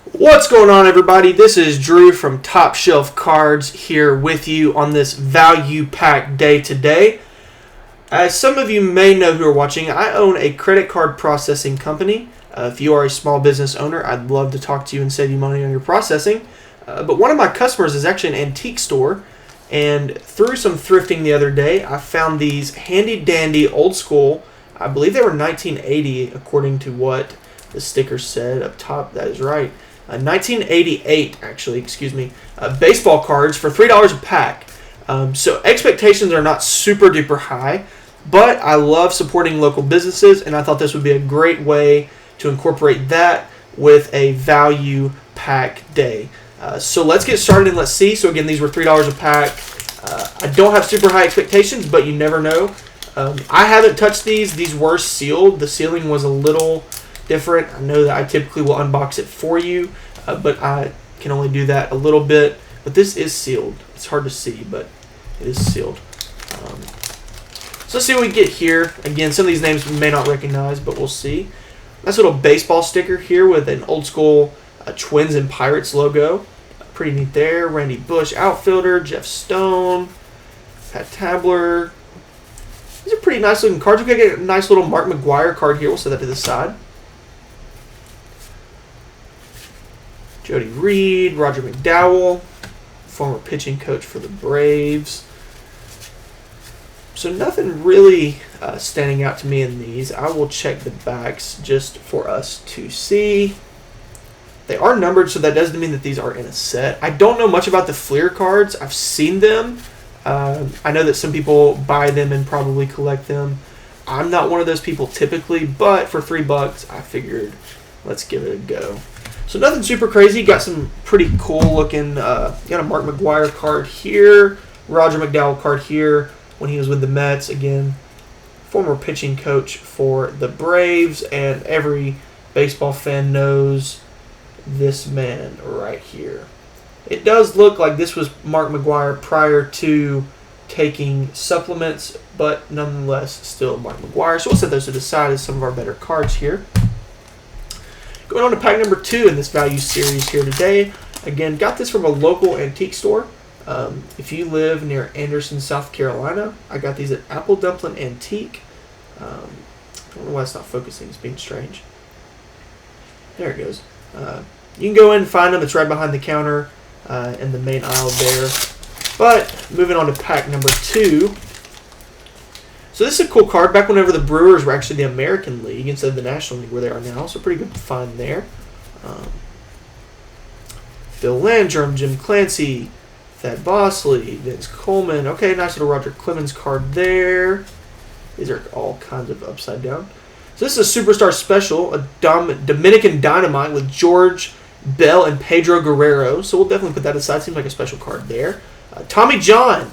What's going on, everybody? This is Drew from Top Shelf Cards here with you on this value pack day today. As some of you may know who are watching, I own a credit card processing company. If you are a small business owner, I'd love to talk to you and save you money on your processing. But one of my customers is actually an antique store, and through some thrifting the other day, I found these handy dandy old school, I believe they were 1980 according to what the sticker said up top. That is right. 1988, actually, baseball cards for $3 a pack. So expectations are not super duper high, but I love supporting local businesses, and I thought this would be a great way to incorporate that with a value pack day. So let's get started and let's see. So again, these were $3 a pack. I don't have super high expectations, but you never know. I haven't touched these. These were sealed. The sealing was a little different. I know that I typically will unbox it for you, but I can only do that a little bit. But this is sealed. It's hard to see, but it is sealed. So let's see what we get here. Again, some of these names we may not recognize, but we'll see. Nice little baseball sticker here with an old school Twins and Pirates logo. Pretty neat there. Randy Bush, outfielder. Jeff Stone. Pat Tabler. These are pretty nice looking cards. We get a nice little Mark McGwire card here. We'll set that to the side. Jody Reed, Roger McDowell, former pitching coach for the Braves. So nothing really standing out to me in these. I will check the backs just for us to see. They are numbered, so that doesn't mean that these are in a set. I don't know much about the Fleer cards. I've seen them. I know that some people buy them and probably collect them. I'm not one of those people typically, but for $3, I figured let's give it a go. So nothing super crazy. Got some pretty cool looking, got a Mark McGwire card here, Roger McDowell card here when he was with the Mets. Again, former pitching coach for the Braves, and every baseball fan knows this man right here. It does look like this was Mark McGwire prior to taking supplements, but nonetheless still Mark McGwire. So we'll set those to the side as some of our better cards here. Going on to pack number 2 in this value series here today. Again, got this from a local antique store. If you live near Anderson, South Carolina, I got these at Apple Dumpling Antique. I don't know why it's not focusing. It's being strange. There it goes. You can go in and find them. It's right behind the counter in the main aisle there. But moving on to pack number 2. So this is a cool card. Back whenever the Brewers were actually the American League instead of the National League where they are now. So pretty good find there. Bill Landrum, Jim Clancy, Thad Bosley, Vince Coleman. Okay, nice little Roger Clemens card there. These are all kinds of upside down. So this is a Superstar Special, a Dominican Dynamite with George Bell and Pedro Guerrero. So we'll definitely put that aside. Seems like a special card there. Tommy John.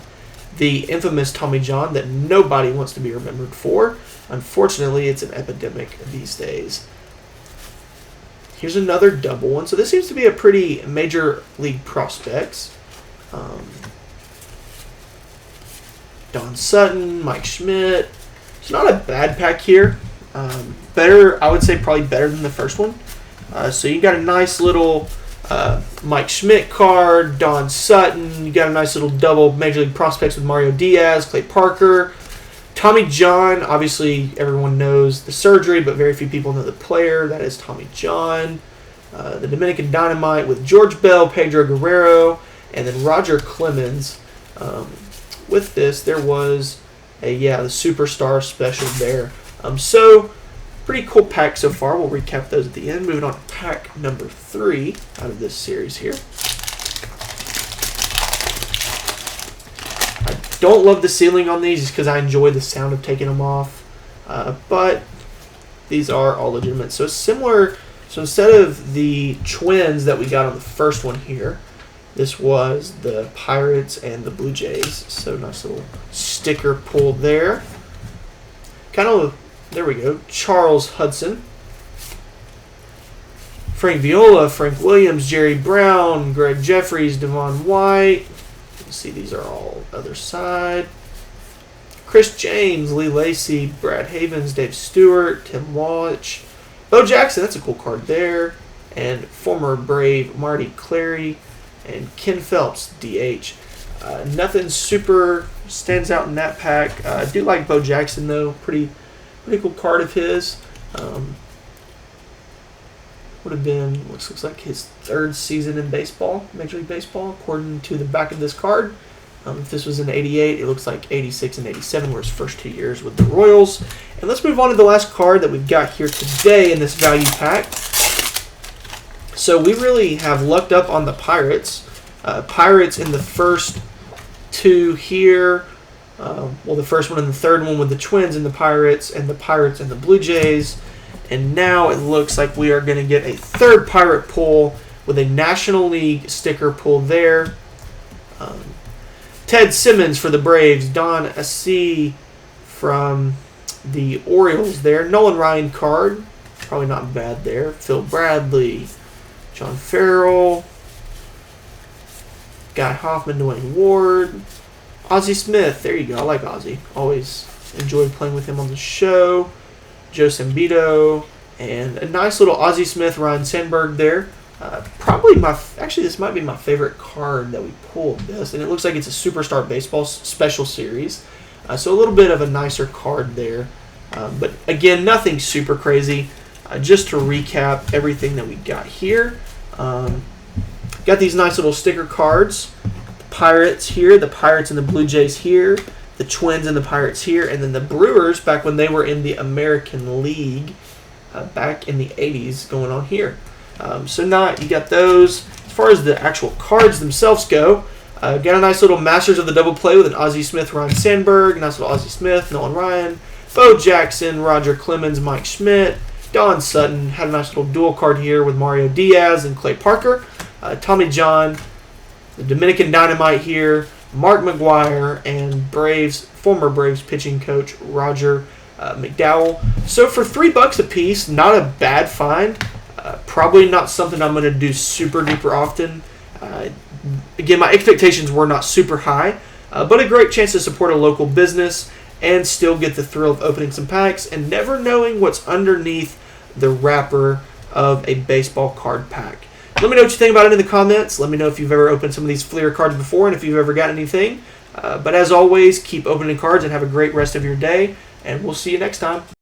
The infamous Tommy John that nobody wants to be remembered for. Unfortunately, it's an epidemic these days. Here's another double one. So this seems to be a pretty major league prospects. Don Sutton, Mike Schmidt. It's not a bad pack here. Better, I would say probably better than the first one. So you got a nice little Mike Schmidt card, Don Sutton. You got a nice little double Major League Prospects with Mario Diaz, Clay Parker. Tommy John, obviously everyone knows the surgery, but very few people know the player. That is Tommy John. The Dominican Dynamite with George Bell, Pedro Guerrero, and then Roger Clemens. With this, there was the Superstar Special there. So pretty cool pack so far. We'll recap those at the end. Moving on to pack number 3 out of this series here. I don't love the sealing on these just because I enjoy the sound of taking them off. But these are all legitimate. So similar. So instead of the Twins that we got on the first one here, this was the Pirates and the Blue Jays. So nice little sticker pull there. There we go. Charles Hudson. Frank Viola, Frank Williams, Jerry Brown, Greg Jeffries, Devon White. You can see these are all other side. Chris James, Lee Lacy, Brad Havens, Dave Stewart, Tim Walsh, Bo Jackson. That's a cool card there. and former Brave Marty Clary, and Ken Phelps, DH. Nothing super stands out in that pack. I do like Bo Jackson, though. Pretty cool card of his. Would have been, looks like his third season in baseball, Major League Baseball, according to the back of this card. If this was in 88, it looks like 86 and 87 were his first 2 years with the Royals. And let's move on to the last card that we've got here today in this value pack. So we really have lucked up on the Pirates. Pirates in the first two here. Well, the first one and the third one with the Twins and the Pirates and the Blue Jays. And now it looks like we are going to get a third Pirate pull with a National League sticker pull there. Ted Simmons for the Braves. Don Assi from the Orioles there. Nolan Ryan card. Probably not bad there. Phil Bradley. John Farrell. Guy Hoffman, Dwayne Ward. Ozzie Smith. There you go. I like Ozzie. Always enjoyed playing with him on the show. Joe Sambito, and a nice little Ozzie Smith, Ryan Sandberg there. Actually, this might be my favorite card that we pulled this, and it looks like it's a Superstar Baseball special series. So a little bit of a nicer card there. But again, nothing super crazy. Just to recap everything that we got here. Got these nice little sticker cards. The Pirates here, the Pirates and the Blue Jays here. The Twins and the Pirates here, and then the Brewers back when they were in the American League back in the 80s going on here. So now you got those. As far as the actual cards themselves go, got a nice little Masters of the Double Play with an Ozzie Smith, Ryan Sandberg, nice little Ozzie Smith, Nolan Ryan, Bo Jackson, Roger Clemens, Mike Schmidt, Don Sutton, had a nice little dual card here with Mario Diaz and Clay Parker, Tommy John, the Dominican Dynamite here, Mark McGwire, and former Braves pitching coach Roger McDowell. So for $3 a piece, not a bad find. Probably not something I'm going to do super duper often. Again, my expectations were not super high, but a great chance to support a local business and still get the thrill of opening some packs and never knowing what's underneath the wrapper of a baseball card pack. Let me know what you think about it in the comments. Let me know if you've ever opened some of these Fleer cards before and if you've ever got anything. But as always, keep opening cards and have a great rest of your day. And we'll see you next time.